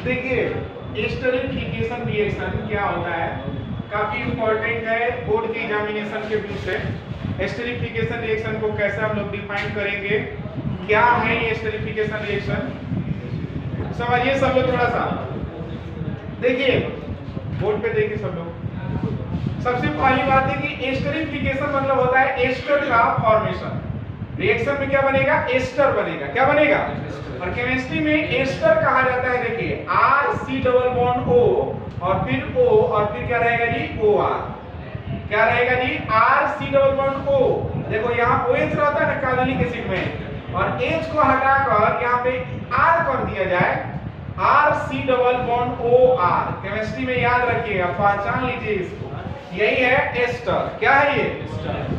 देखिए esterification reaction क्या होता है, काफी इंपॉर्टेंट है बोर्ड के एग्जामिनेशन के व्यू से। एस्टरिफिकेशन रिएक्शन को कैसे हम लोग डिफाइन करेंगे, क्या है ये एस्टरिफिकेशन रिएक्शन, समझिए सब लोग थोड़ा सा। देखिए बोर्ड पे देखिए सब लोग। सबसे पहली बात है कि एस्टरिफिकेशन मतलब होता है एस्टर का फॉर्मेशन। रिएक्शन में क्या बनेगा, एस्टर बनेगा। क्या बनेगा, और केमिस्ट्री में एस्टर कहा जाता है, देखिए R C double bond O और फिर ओ और फिर क्या रहेगा जी, ओ आर। क्या रहेगा जी, R C double bond O. देखो यहाँ ओ एच रहता है ना कार्बोनिक एसिड में, और एच को हटाकर यहाँ पे आर कर दिया जाए, R C double bond O R. Chemistry में याद रखिएगा, पहचान लीजिए इसको, यही है एस्टर। क्या है ये,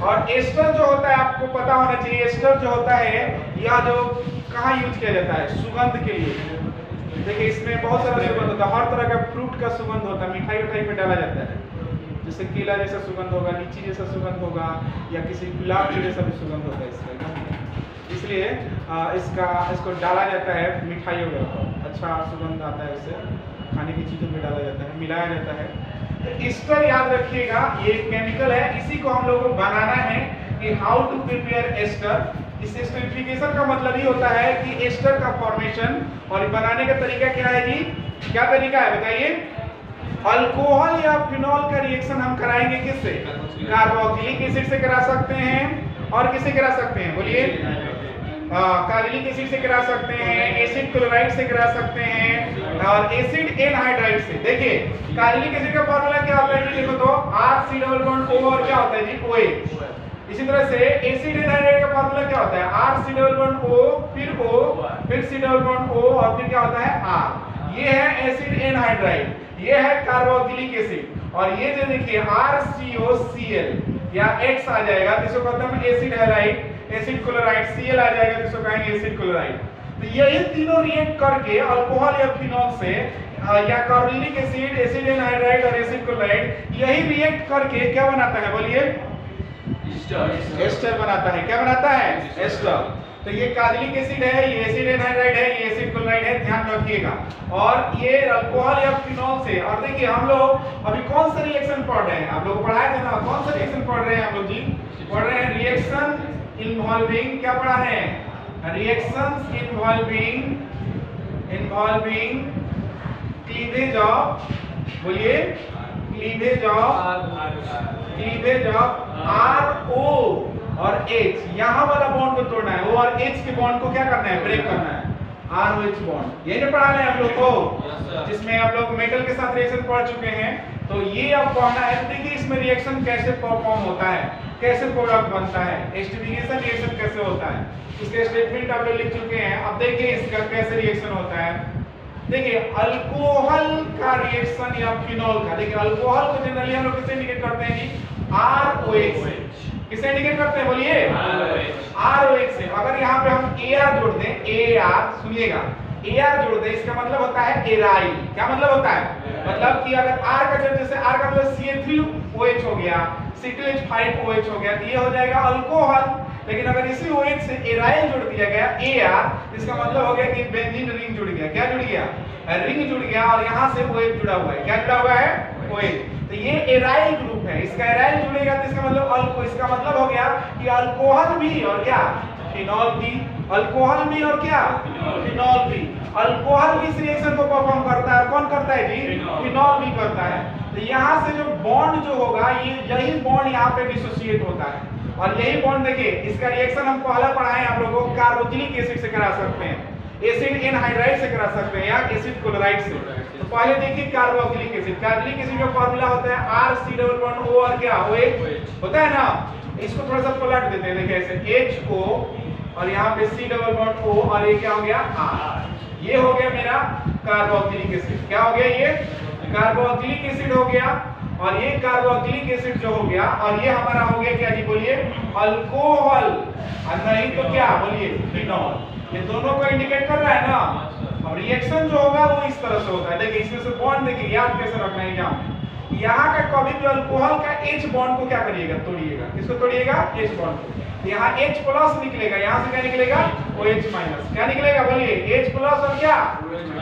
और एस्टर जो होता है आपको पता होना चाहिए, एस्टर जो होता है यह जो कहाँ यूज किया जाता है, सुगंध के लिए। देखिए इसमें बहुत सारा सुगंध होता है, हर तरह का फ्रूट का सुगंध होता है, मिठाई उठाई में डाला जाता है, जैसे केला जैसा सुगंध होगा, लीची जैसा सुगंध होगा, या किसी गुलाब के जैसा भी सुगंध होता है इसका। इसलिए इसको डाला जाता है मिठाइयों में, अच्छा सुगंध आता है, उससे खाने की चीजों में डाला जाता है, मिलाया जाता है। एस्टर याद रखिएगा, ये केमिकल है, इसी को हम लोगों को बनाना है कि हाउ टू प्रिपेयर एस्टर। इस एस्टरिफिकेशन का मतलब ही होता है कि एस्टर का फॉर्मेशन, और बनाने का तरीका क्या है जी, क्या तरीका है बताइए। अल्कोहल या फिनॉल का रिएक्शन हम कराएंगे किससे, कार्बोक्सिलिक एसिड से करा सकते हैं, और किससे करा सकते हैं बोलिए, कार्बोक्सिलिक एसिड से करा सकते हैं, एसिड क्लोराइड से करा सकते हैं, और एसिड एनहाइड्राइड से। देखिए कार्बोक्सिलिक एसिड का फार्मूला क्या होता है जी, देखो तो R C double bond O और क्या होता है जी, OH। इसी तरह से एसिड एनहाइड्राइड का फार्मूला क्या होता है, R C double bond O फिर सी डबल बॉन्ड ओ और फिर क्या होता है आर। ये है एसिड एनहाइड्राइड, ये है कार्बोक्सिलिक एसिड, और ये जो देखिए RCOCl या X आ जाएगा तो इसको कहते हैं acid halide, acid chloride, Cl आ जाएगा तो इसको कहेंगे एसिड क्लोराइड। तो ये तीनों रिएक्ट करके अल्कोहल या फिनॉल से या कार्बोक्सिलिक एसिड, एसिड एनहाइड्राइड और एसिड क्लोराइड, यही रिएक्ट करके क्या बनाता है बोलिए, एस्टर बनाता है। क्या बनाता है, एस्टर। तो ये कार्बोक्सिलिक एसिड है, ये एसिड एनहाइड्राइड है, ये एसिड क्लोराइड है, ध्यान रखिएगा। और ये अल्कोहल या फिनॉल से, और देखिए हम लोग अभी कौन सा रिएक्शन पढ़ रहे हैं, आप लोग पढ़ाए थे ना, कौन सा रिएक्शन पढ़ रहे हैं हम लोग जी, पढ़ रहे हैं रिएक्शन इन्वॉल्विंग, क्या पढ़ा रहे हैं, रिएक्शंस इन्वॉल्विंग क्लीवेज ऑफ, बोलिए क्लीवेज ऑफ RO और H। यहाँ वाला बॉन्ड को तोड़ना है, O और H के बॉन्ड को क्या करना है, ब्रेक करना है, ROH बॉन्ड। यही पढ़ा रहे हैं आप लोग को, जिसमें आप लोग मेटल के साथ रिएक्शन पढ़ चुके हैं, तो ये अब पढ़ना है। देखिए इसमें रिएक्शन कैसे परफॉर्म होता है, कैसे प्रोडक्ट बनता है, एस्टरिफिकेशन रिएक्शन कैसे होता है, इसके स्टेटमेंट आप लोग लिख चुके हैं। अब देखिए इसका कैसे रिएक्शन होता है। देखिए अल्कोहल का रिएक्शन या फिनॉल का, देखिए अल्कोहल को जनरली हम लोग किससे इंडिकेट करते हैं जी, ROH। किससे इंडिकेट करते हैं बोलिए, ROH से। अगर यहाँ पे हम AR जोड़ दें, AR सुनिएगा, AR जोड़ दें, इसका मतलब होता है एराइल। क्या मतलब होता है, मतलब कि अगर R का जैसे R का मतलब CH3OH हो गया, C2H5OH हो गया, तो ये हो जाएगा अल्कोहल। लेकिन अगर इसी OH से एराइल जोड़ दिया गया AR, इसका मतलब हो गया कि बेंजीन रिंग जुड़ गया। क्या जुड़ गया, रिंग जुड़ गया, और यहाँ से OH जुड़ा हुआ है। क्या जुड़ा हुआ है, OH। तो ये एराइल ग्रुप है, इसका एराइल जुड़ेगा तो इसका मतलब अल्को, इसका मतलब हो गया कि अल्कोहल भी और क्या, फिनॉल भी, अल्कोहल भी और क्या, फिनॉल भी। अल्कोहल भी इस रिएक्शन को परफॉर्म करता है, कौन करता है जी, फिनॉल भी करता है। तो यहाँ से जो बॉन्ड जो होगा, ये यही बॉन्ड यहाँ पे डिसोसिएट होता है, और यही बॉन्ड देखिए, इसका रिएक्शन हम पहला पढ़ाए आप लोगों को, कार्बोक्सिलिक एसिड से करा सकते हैं, एसिड एनहाइड्राइड से करा सकते हैं, या एसिड क्लोराइड से। तो पहले देखिए कार्बोक्सिलिक एसिड, कार्बोक्सिलिक एसिड का फार्मूला होता है RC डबल बॉन्ड O और क्या, OH होता है ना। इसको थोड़ा सा पलट देते हैं, देखिए ऐसे HO और यहाँ पे C डबल बॉन्ड O, और ये क्या हो गया, R। ये हो गया मेरा कार्बोक्सिलिक एसिड। क्या हो गया, ये कार्बोक्सिलिक एसिड हो गया, और ये कार्बोक्सिलिक एसिड जो हो गया, और ये हमारा हो गया क्या जी बोलिए, अल्कोहल, और नहीं तो क्या बोलिए, फिनॉल। ये दोनों को इंडिकेट कर रहा है ना। अब रिएक्शन जो होगा वो इस तरह से होता है। देखिए इसमें से बॉन्ड देखिए याद कैसे रखना है, यहाँ का कभी भी अल्कोहल का H बॉन्ड को क्या करिएगा, तोड़िएगा। किसको तोड़िएगा, H बॉन्ड को। यहाँ H प्लस निकलेगा, यहाँ से क्या निकलेगा, OH माइनस। क्या निकलेगा बोलिए, H प्लस और क्या,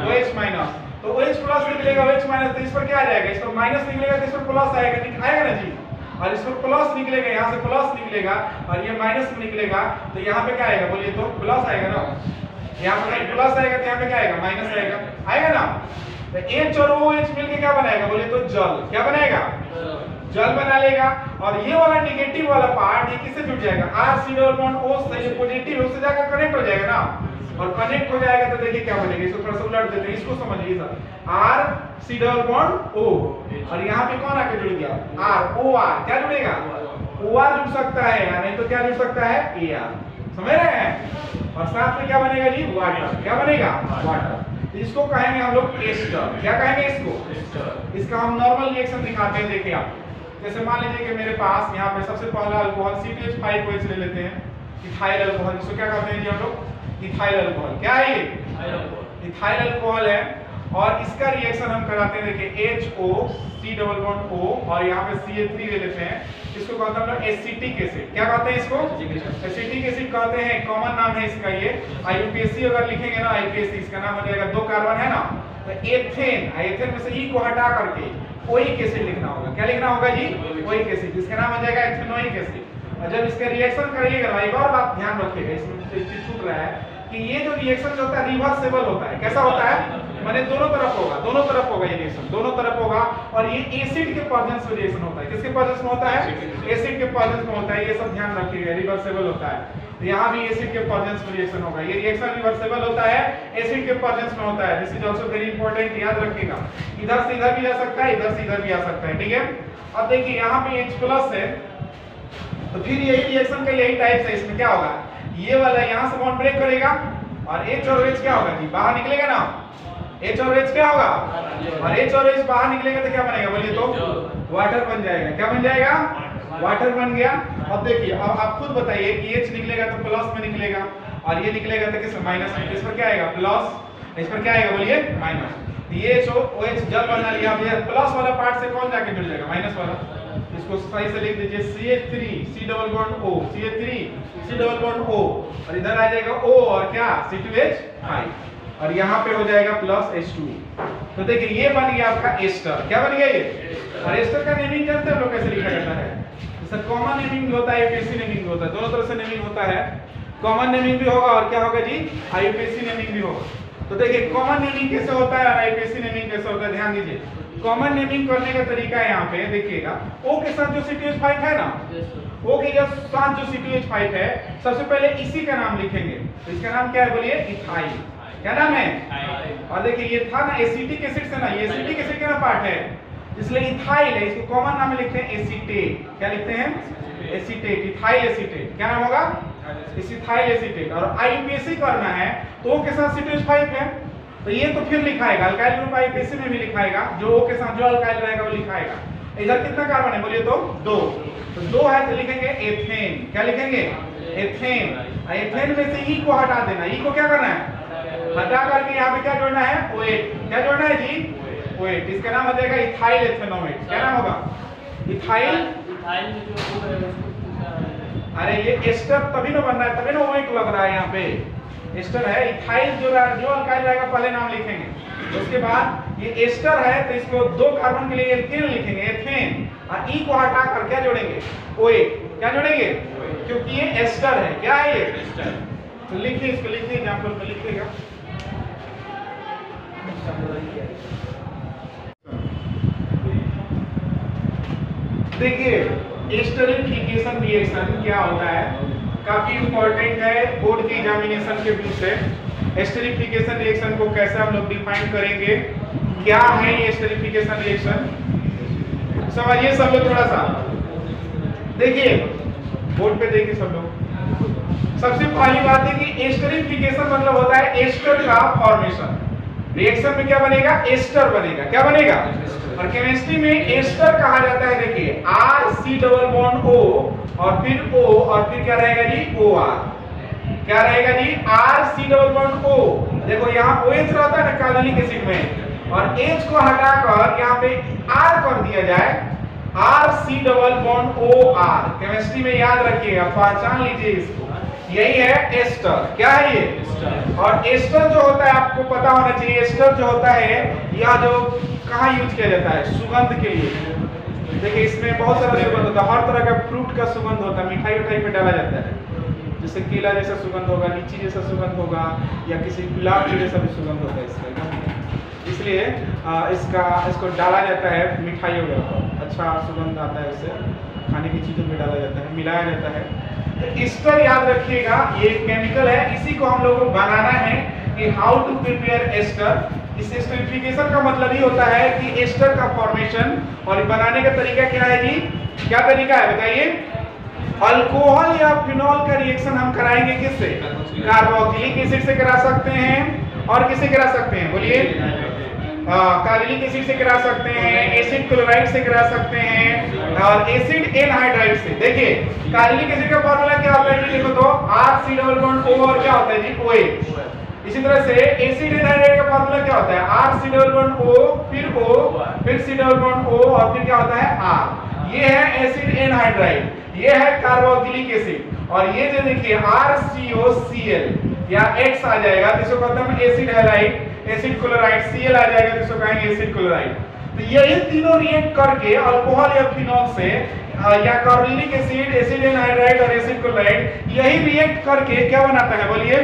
OH माइनस। तो OH प्लस निकलेगा, OH माइनस, तो इस पर क्या आ जाएगा, इस पर माइनस निकलेगा तो इस पर प्लस आएगा, आएगा ना जी। और इस पर प्लस निकलेगा, यहाँ से प्लस निकलेगा और ये माइनस में निकलेगा, तो यहाँ पे क्या आएगा बोलिए, तो प्लस आएगा ना। यहाँ पे प्लस आएगा तो यहाँ पे क्या आएगा, माइनस आएगा, आएगा ना। तो H और OH मिलके क्या बनाएगा बोलिए, तो जल, क्या बनाएगा, जल बना लेगा। और ये वाला नेगेटिव वाला पार्ट ये किससे जुड़ जाएगा, RC डबल बॉन्ड O से, ये पॉजिटिव उससे जाकर कनेक्ट हो जाएगा ना। और कनेक्ट हो जाएगा तो देखिए क्या बनेगा, इसको थोड़ा सा उलट देते हैं, इसको समझिए sir. RC double bond O और यहाँ पे कौन आके जुड़ गया, OR, क्या जुड़ेगा, OR जुड़ सकता है, या नहीं तो क्या जुड़ सकता है, AR, समझ रहे हैं। और साथ में क्या बनेगा जी, वाटर, क्या बनेगा, वाटर। इसको कहेंगे हम लोग एस्टर, क्या कहेंगे इसको, इसका हम नॉर्मल रिएक्शन दिखाते हैं। देखिए आप, जैसे मान लीजिए कि मेरे पास यहाँ पे सबसे पहला अल्कोहल CTH5OH ले लेते हैं, इथाइल अल्कोहल, इसको क्या कहते हैं जी हम लोग, इथाइल अल्कोहल। क्या है ये, इथाइल अल्कोहल है। और इसका रिएक्शन हम कराते हैं, देखिए HOC डबल बॉन्ड O और यहाँ पे CH3 ले लेते हैं, इसको कहते हैं हम लोग एसिटिक एसिड। क्या कहते हैं इसको, एसिटिक एसिड कहते हैं, कॉमन नाम है इसका ये। IUPAC अगर लिखेंगे ना, IUPAC इसका नाम हो जाएगा, 2 कार्बन है ना, तो एथेन, एथेन में से E को हटा करके ओइक एसिड लिखना होगा, क्या लिखना होगा जी, ओइक एसिड, इसका नाम हो जाएगा एथेनोइक एसिड। और जब इसका रिएक्शन करिएगा, एक और बात ध्यान रखिएगा, इसमें छूट रहा है कि ये जो रिएक्शन जो होता है रिवर्सेबल होता है। कैसा होता है, माने दोनों तरफ होगा, दोनों तरफ होगा ये रिएक्शन, दोनों तरफ होगा। और ये एसिड के प्रेजेंस में रिएक्शन होता है, किसके प्रेजेंस में होता है, एसिड के प्रेजेंस में होता है, ये सब ध्यान रखिएगा, रिवर्सेबल होता है। तो यहाँ भी एसिड के प्रेजेंस में रिएक्शन होगा, ये रिएक्शन रिवर्सेबल होता है, एसिड के प्रेजेंस में होता है। This is also very important, याद रखिएगा। इधर से इधर भी जा सकता है, इधर से इधर भी आ सकता है, ठीक है। अब देखिए यहाँ पे H प्लस है, तो फिर यही रिएक्शन का यही टाइप है। इसमें क्या होगा, ये वाला यहाँ से बॉन्ड ब्रेक करेगा और H और H क्या होगा जी, बाहर निकलेगा ना। H और H क्या होगा, और H और H बाहर निकलेगा तो क्या बनेगा बोलिए, तो वाटर बन जाएगा। क्या बन जाएगा, वाटर बन गया। अब देखिए, अब आप खुद बताइए कि H निकलेगा तो प्लस में निकलेगा और ये निकलेगा तो किस माइनस में, इस पर क्या आएगा प्लस, इस पर क्या आएगा बोलिए माइनस। ये OH जल बना लिया, अब ये प्लस वाला पार्ट से कौन जाके जुड़ जाएगा, माइनस वाला। इसको सही से लिख दीजिए, CH3 C double bond O, CH3 C double bond O, और इधर आ जाएगा O और क्या C2H5 और यहाँ पे हो जाएगा प्लस H2। तो देखिए ये बन गया आपका एस्टर। क्या बन गया ये, और एस्टर का नेमिंग जानते हैं लोग कैसे लिखा जाता है, सर कॉमन नेमिंग भी होता है, IUPAC नेमिंग भी होता है, दोनों तरह से नेमिंग होता है। कॉमन नेमिंग भी होगा और क्या होगा जी, IUPAC नेमिंग भी होगा। तो देखिए कॉमन नेमिंग कैसे होता है और IUPAC नेमिंग कैसे होता है, ध्यान दीजिए। कॉमन नेमिंग करने का तरीका है, यहाँ पे देखिएगा, O के साथ जो CTH5 है ना, O के साथ जो CTH5 है, सबसे पहले इसी का नाम लिखेंगे। तो इसका नाम क्या है बोलिए, इथाइल। क्या नाम है, और देखिए ये था ना एसिटिक एसिड से ना, ये एसिटिक एसिड का ना पार्ट है, इसलिए इथाइल है, इसको कॉमन नाम में लिखते हैं एसीटेट। क्या लिखते हैं, एसीटेट, इथाइल एसीटेट। क्या नाम होगा, इथाइल एसीटेट। और IUPAC करना है तो O के साथ CTH5 है, तो ये तो फिर लिखाएगा, अल्काइल ग्रुप IUPAC में भी लिखाएगा, जो O के साथ जो अल्काइल रहेगा वो लिखाएगा। इधर कितना कार्बन है बोलिए, तो 2, तो 2 है तो लिखेंगे एथेन। क्या लिखेंगे, एथेन। एथेन में से E को हटा देना, E को क्या करना है, हटा करके यहाँ पे क्या जोड़ना है, OH। क्या जोड़ना है जी, OH। इसका नाम हो जाएगा इथाइल एथेनोएट। क्या नाम होगा, इथाइल, अरे ये एस्टर तभी ना बन रहा है, तभी ना OH लग रहा है, यहाँ पे एस्टर है। इथाइल जो अल्काइल रहेगा पहले नाम लिखेंगे, उसके बाद ये एस्टर है तो इसको 2 कार्बन के लिए एल्केन लिखेंगे, एथेन, और E को हटा कर क्या जोड़ेंगे, OH। क्या जोड़ेंगे, क्योंकि ये एस्टर है। क्या है ये, एस्टर। तो लिखिए, इसको लिखिए, एग्जांपल में लिखिएगा। देखिए एस्टरिफिकेशन रिएक्शन क्या होता है, काफी इंपॉर्टेंट है बोर्ड के एग्जामिनेशन के व्यू से। एस्टरिफिकेशन रिएक्शन को कैसे हम लोग डिफाइन करेंगे, क्या है ये एस्टरिफिकेशन रिएक्शन, समझिए सब लोग थोड़ा सा। देखिए बोर्ड पे देखिए सब लोग। सबसे पहली बात है कि एस्टरिफिकेशन मतलब होता है एस्टर का फॉर्मेशन। रिएक्शन में क्या बनेगा, एस्टर बनेगा। क्या बनेगा, और केमिस्ट्री में एस्टर कहा जाता है, देखिए RC डबल बॉन्ड O और फिर O और फिर क्या रहेगा जी, OR। क्या रहेगा जी, RC डबल बॉन्ड O। देखो यहाँ OH रहता है ना कार्बोनिक एसिड में, और H को हटाकर यहाँ पे R कर दिया जाए, RC double bond OR। Chemistry में याद रखिएगा, पहचान लीजिए इसको, यही है एस्टर। क्या है ये? और एस्टर जो होता है आपको पता होना चाहिए, एस्टर जो होता है यह जो कहाँ यूज किया जाता है? सुगंध के लिए। देखिए इसमें बहुत सारा सुगंध होता है, हर तरह का फ्रूट का सुगंध होता है, मिठाई उठाई पे डाला जाता है, जैसे केला जैसा सुगंध होगा, लीची जैसा सुगंध होगा, या किसी गुलाब के जैसा भी सुगंध होता है इसका, इसलिए इसको डाला जाता है मिठाइयों में, अच्छा सुगंध आता है, उससे खाने की चीज़ों में डाला जाता है, मिलाया जाता है। तो एस्टर याद रखिएगा, ये केमिकल है, इसी को हम लोगों को बनाना है कि हाउ टू प्रिपेयर एस्टर। इस एस्टरिफिकेशन का मतलब ही होता है कि एस्टर का फॉर्मेशन, और बनाने का तरीका क्या है जी? क्या तरीका है बताइए? अल्कोहल या फिनॉल का रिएक्शन हम कराएंगे किससे? कार्बोक्सिलिक एसिड से करा सकते हैं, और किससे करा सकते हैं बोलिए? कार्बोक्सिलिक एसिड से करा सकते हैं, एसिड क्लोराइड से करा सकते हैं, और एसिड एनहाइड्राइड से। देखिए कार्बोक्सिलिक एसिड का फार्मूला क्या होता है? देखो तो R C double bond O, और क्या होता है जी? OH। इसी तरह से एसिड एनहाइड्राइड का फार्मूला क्या होता है? R C double bond O, फिर O, फिर C डबल बॉन्ड O, और फिर क्या होता है? R। ये है एसिड एनहाइड्राइड, ये है कार्बोक्सिलिक एसिड, और ये जो देखिए RCOCl या X आ जाएगा तो इसको कहते हैं acid halide, acid chloride, Cl आ जाएगा तो इसको कहेंगे एसिड क्लोराइड। तो यही तीनों रिएक्ट करके अल्कोहल या फिनॉल से या कार्बोक्सिलिक एसिड, एसिड एनहाइड्राइड और एसिड क्लोराइड, यही रिएक्ट करके क्या बनाता है बोलिए?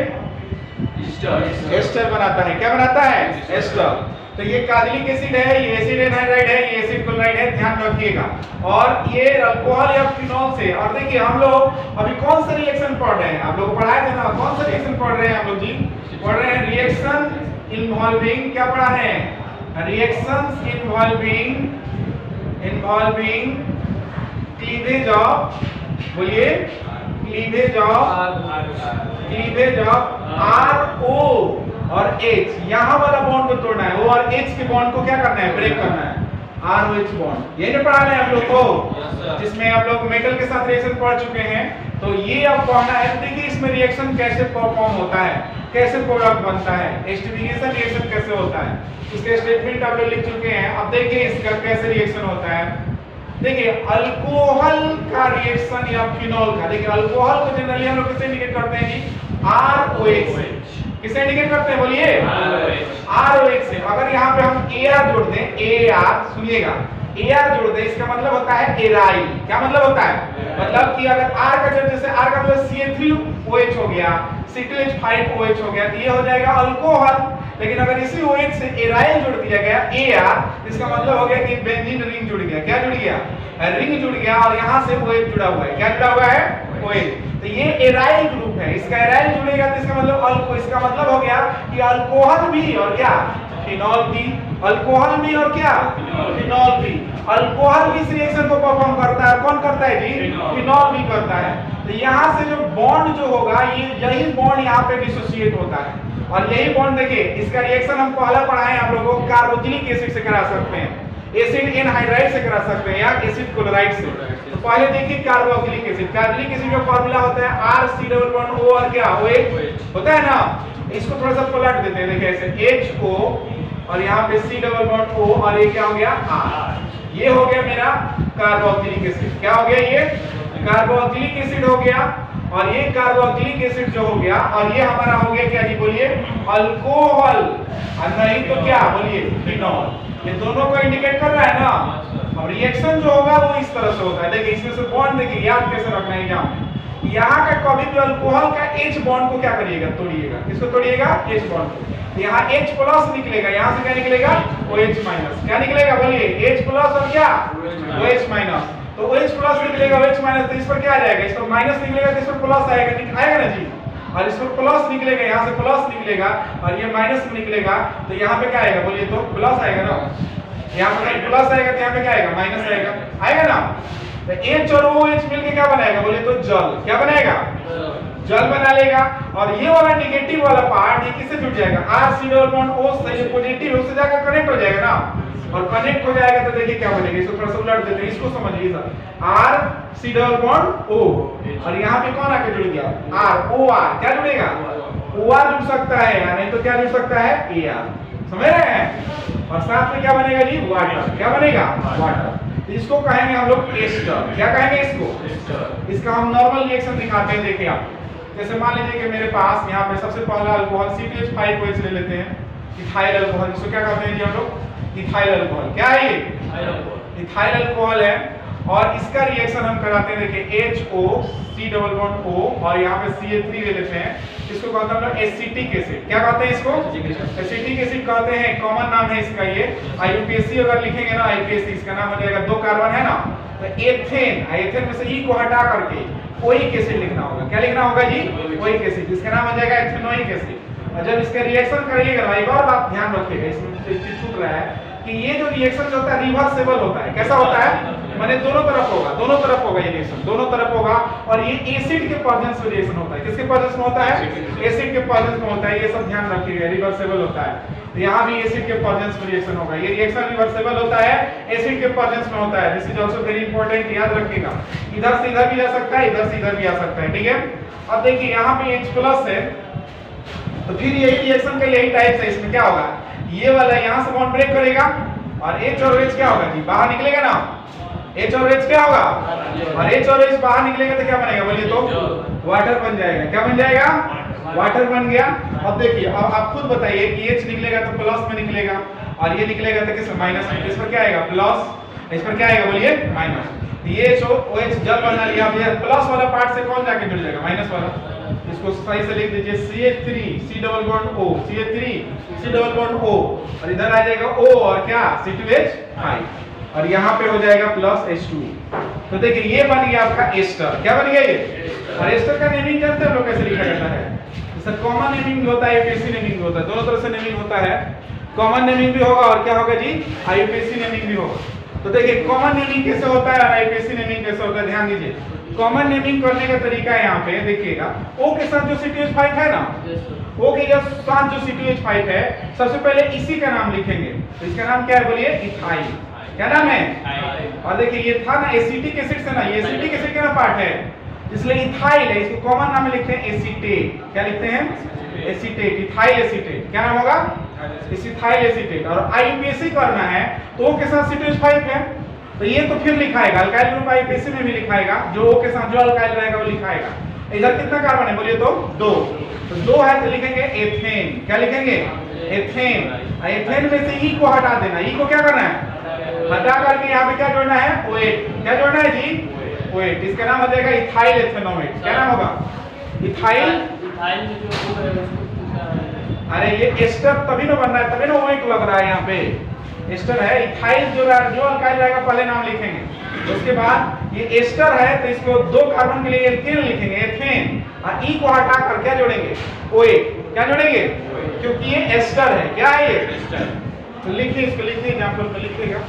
एस्टर बनाता है। क्या बनाता है? एस्टर। तो ये कार्बोक्सिलिक एसिड है, ये एसिड एनहाइड्राइड है, ये एसिड क्लोराइड है, ध्यान रखिएगा। और ये अल्कोहल या फिनॉल से, और देखिए हम लोग अभी कौन सा रिएक्शन पढ़ रहे हैं? आप लोग पढ़ाए थे ना, कौन सा रिएक्शन पढ़ रहे हैं आप लोग जी? पढ़ रहे हैं रिएक्शन इन्वॉल्विंग, क्या पढ़ा है? रिएक्शंस इन्वॉल्विंग क्लीवेज ऑफ, बोलिए क्लीवेज ऑफ RO और H। यहाँ वाला बॉन्ड को तोड़ना है, O और H के बॉन्ड को क्या करना है? ब्रेक करना है। ROH बॉन्ड, ये नहीं पढ़ा रहे आप लोग को, जिसमें आप लोग मेटल के साथ रिएक्शन पढ़ चुके हैं, तो ये अब पढ़ना है। देखिए इसमें रिएक्शन कैसे परफॉर्म होता है, कैसे प्रोडक्ट बनता है, एस्टरिफिकेशन रिएक्शन कैसे होता है, इसके स्टेटमेंट आप लोग लिख चुके हैं। अब देखिए इसका कैसे रिएक्शन होता है। देखिए अल्कोहल का रिएक्शन या फिनॉल का, देखिए अल्कोहल को जनरली हम लोग किससे इंडिकेट करते हैं जी? ROH। किसे इंडिकेट करते हैं बोलिए? ROH से। अगर यहाँ पे हम AR जोड़ दें, AR, सुनिएगा, AR जोड़ दें, इसका मतलब होता है एराइल। क्या मतलब होता है? मतलब कि अगर R का जैसे R का मतलब CH3OH हो गया, C2H5OH हो गया, तो ये हो जाएगा अल्कोहल। लेकिन अगर इसी OH से एराइल जोड़ दिया गया AR, इसका मतलब हो गया कि बेंजीन रिंग जुड़ गया। क्या जुड़ गया? रिंग जुड़ गया, और यहाँ से OH जुड़ा हुआ है। क्या जुड़ा हुआ है? OH। तो ये एराइल ग्रुप है, इसका एराइल जुड़ेगा तो इसका मतलब इसका मतलब हो गया कि अल्कोहल भी और क्या? फिनॉल भी। अल्कोहल भी और क्या? फिनॉल भी। अल्कोहल भी इस रिएक्शन को परफॉर्म करता है, कौन करता है जी? फिनॉल भी करता है। तो यहाँ से जो बॉन्ड जो होगा, ये यही बॉन्ड यहाँ पे डिसोसिएट होता है, और यही बॉन्ड देखिए इसका रिएक्शन हम पहला पढ़ाए आप लोगों को, कार्बोक्सिलिक एसिड से करा सकते हैं, एसिड एनहाइड्राइड से करा सकते हैं, या एसिड क्लोराइड से। तो पहले देखिए कार्बोक्सिलिक एसिड। कार्बोक्सिलिक एसिड का फार्मूला होता है RC डबल बॉन्ड O और क्या? OH होता है ना। इसको थोड़ा सा पलट देते हैं, देखिए ऐसे HO, और यहाँ पे C डबल बॉन्ड O, और ये क्या हो गया? R। ये हो गया मेरा कार्बोक्सिलिक एसिड। क्या हो गया? ये कार्बोक्सिलिक एसिड हो गया, और ये कार्बोक्सिलिक एसिड जो हो गया, और ये हमारा हो गया क्या जी बोलिए? अल्कोहल, और नहीं तो क्या बोलिए? फिनॉल। ये दोनों को इंडिकेट कर रहा है ना। और रिएक्शन जो होगा वो इस तरह से होता है। देखिए इसमें से बॉन्ड देखिए याद कैसे रखना है एग्जाम में। यहाँ का कभी भी अल्कोहल का H बॉन्ड को क्या करिएगा? तोड़िएगा। किसको तोड़िएगा? H बॉन्ड को। यहाँ H प्लस निकलेगा, यहाँ से क्या निकलेगा? OH minus. क्या निकलेगा बोलिए? H प्लस और क्या? OH minus. तो OH प्लस निकलेगा, OH माइनस, तो इस पर क्या आ जाएगा? इस पर माइनस निकलेगा तो इस पर प्लस आएगा, आएगा ना जी। और इस पर प्लस निकलेगा, यहाँ से प्लस निकलेगा, और ये माइनस में निकलेगा, तो यहाँ पे क्या आएगा बोलिए? तो प्लस आएगा ना। यहाँ पे प्लस आएगा तो यहाँ पे क्या आएगा? माइनस आएगा, आएगा ना। तो H और OH मिलके क्या बनाएगा बोलिए? तो जल। क्या बनाएगा? जल बना लेगा। और ये वाला नेगेटिव वाला पार्ट ये किससे जुड़ जाएगा? RC डबल बॉन्ड O से, ये पॉजिटिव है, उससे जाकर कनेक्ट हो जाएगा ना। और कनेक्ट हो जाएगा तो देखिए क्या बनेगा? इसको थोड़ा सा उलट देते हैं, इसको समझिए sir. RC double bond O, और यहाँ पे कौन आके जुड़ गया? OR। क्या जुड़ेगा? OR जुड़ सकता है, या नहीं तो क्या जुड़ सकता है? AR। समझ रहे हैं? और साथ में क्या बनेगा जी? वाटर। क्या बनेगा? वाटर। इसको कहेंगे हम लोग एस्टर। क्या कहेंगे इसको? इसका हम नॉर्मल रिएक्शन दिखाते हैं, देखिए आप। जैसे मान लीजिए कि मेरे पास यहाँ पे सबसे पहला अल्कोहल C2H5OH ले लेते हैं, इथाइल अल्कोहल, जिसको क्या कहते हैं जी हम लोग, इथाइल अल्कोहल। क्या है ये? इथाइल अल्कोहल है। और इसका रिएक्शन हम कराते हैं, देखिए HOC_O और यहाँ पे CH3 ले लेते हैं, इसको कहते हैं हम लोग एसिटिक एसिड। क्या कहते हैं इसको? एसिटिक एसिड कहते हैं। कॉमन नाम है इसका ये। IUPAC अगर लिखेंगे ना, IUPAC इसका नाम हो जाएगा, 2 कार्बन है ना, तो एथेन, एथेन में से ई को हटा करके ओइक एसिड लिखना होगा। क्या लिखना होगा जी? ओइक एसिड, इसका नाम हो जाएगा एथेनोइक एसिड। और जब इसका रिएक्शन करिएगा, एक और बात ध्यान रखिएगा, इसमें छूट रहा है कि ये जो रिएक्शन जो होता है रिवर्सेबल होता है। कैसा होता है? माने दोनों तरफ होगा, दोनों तरफ होगा ये रिएक्शन, दोनों तरफ होगा। और ये एसिड के प्रेजेंस में रिएक्शन होता है। किसके प्रेजेंस में होता है? एसिड के प्रेजेंस में होता है। ये सब ध्यान रखिएगा, रिवर्सेबल होता है। तो यहाँ भी एसिड के प्रेजेंस में रिएक्शन होगा। ये रिएक्शन रिवर्सेबल होता है, एसिड के प्रेजेंस में होता है। This is also very important, याद रखिएगा। इधर से इधर भी जा सकता है, इधर से इधर भी आ सकता है, ठीक है। अब देखिए यहाँ पे H+ है, तो फिर यही रिएक्शन का यही टाइप है। इसमें क्या होगा, ये वाला यहाँ से बॉन्ड ब्रेक करेगा और H और H क्या होगा जी, बाहर निकलेगा ना। H और H क्या होगा, और H और H बाहर निकलेगा तो क्या बनेगा बोलिए तो? वाटर बन जाएगा। क्या बन जाएगा? वाटर बन गया। अब देखिए, अब आप खुद बताइए कि H निकलेगा तो प्लस में निकलेगा, और ये निकलेगा तो किस में? माइनस में। इस पर क्या आएगा? प्लस। इस पर क्या आएगा बोलिए? माइनस। ये OH जल बना लिया। अब ये प्लस वाला पार्ट से कौन जाके जुड़ जाएगा? माइनस वाला। इसको सही से लिख दीजिए, CH3 C_O CH3 C_O और इधर आ जाएगा O और क्या? C2H5 और यहाँ पे हो जाएगा प्लस H2। तो देखिए ये बन गया आपका एस्टर। क्या बन गया ये? और एस्टर का नेमिंग जानते हैं लोग कैसे लिखा जाता है? जैसे कॉमन नेमिंग भी होता है, IUPAC नेमिंग भी होता है, दोनों तरह से नेमिंग होता है। कॉमन नेमिंग भी होगा और क्या होगा जी? IUPAC नेमिंग भी होगा। तो देखिए कॉमन नेमिंग कैसे होता है और IUPAC नेमिंग कैसे होता है, ध्यान दीजिए। कॉमन नेमिंग करने का तरीका है, यहाँ पे देखिएगा, O के साथ जो C2H5 है ना, O के साथ जो C2H5 है, सबसे पहले इसी का नाम लिखेंगे। तो इसका नाम क्या है बोलिए? इथाइल। क्या नाम है? और देखिए ये था ना एसिटिक एसिड से ना, ये एसिटिक एसिड का ना पार्ट है, इसलिए इथाइल है। इसको कॉमन नाम में लिखते हैं एसीटेट। क्या लिखते हैं? Acetate, ethyl acetate. क्या नाम होगा? Ethyl acetate. और IUPAC करना है तो O के साथ C2H5 है, तो ये तो फिर लिखाएगा, अल्काइल ग्रुप IUPAC में भी लिखाएगा, जो O के साथ जो अल्काइल रहेगा वो लिखाएगा। इधर कितना कार्बन है बोलिए तो? 2। तो 2 है तो लिखेंगे एथेन। क्या लिखेंगे? एथेन। एथेन में से ई को हटा देना। ई को क्या करना है? हटा करके यहाँ पे क्या जोड़ना है? OH। क्या जोड़ना है जी? OH। इसका नाम हो जाएगा इथाइल एथेनोएट। क्या नाम होगा? इथाइल। अरे ये एस्टर तभी ना बन रहा है, तभी ना OH लग रहा है यहाँ पे। एस्टर है, इथाइल जो अल्काइल रहेगा पहले नाम लिखेंगे, उसके बाद ये एस्टर है तो इसको 2 कार्बन के लिए एथेन लिखेंगे, एथेन। और ई को हटा कर क्या जोड़ेंगे? OH। क्या जोड़ेंगे? क्योंकि ये एस्टर है। क्या है ये? एस्टर। तो लिखिए, इसको लिखिए, एग्जांपल पे लिखिएगा।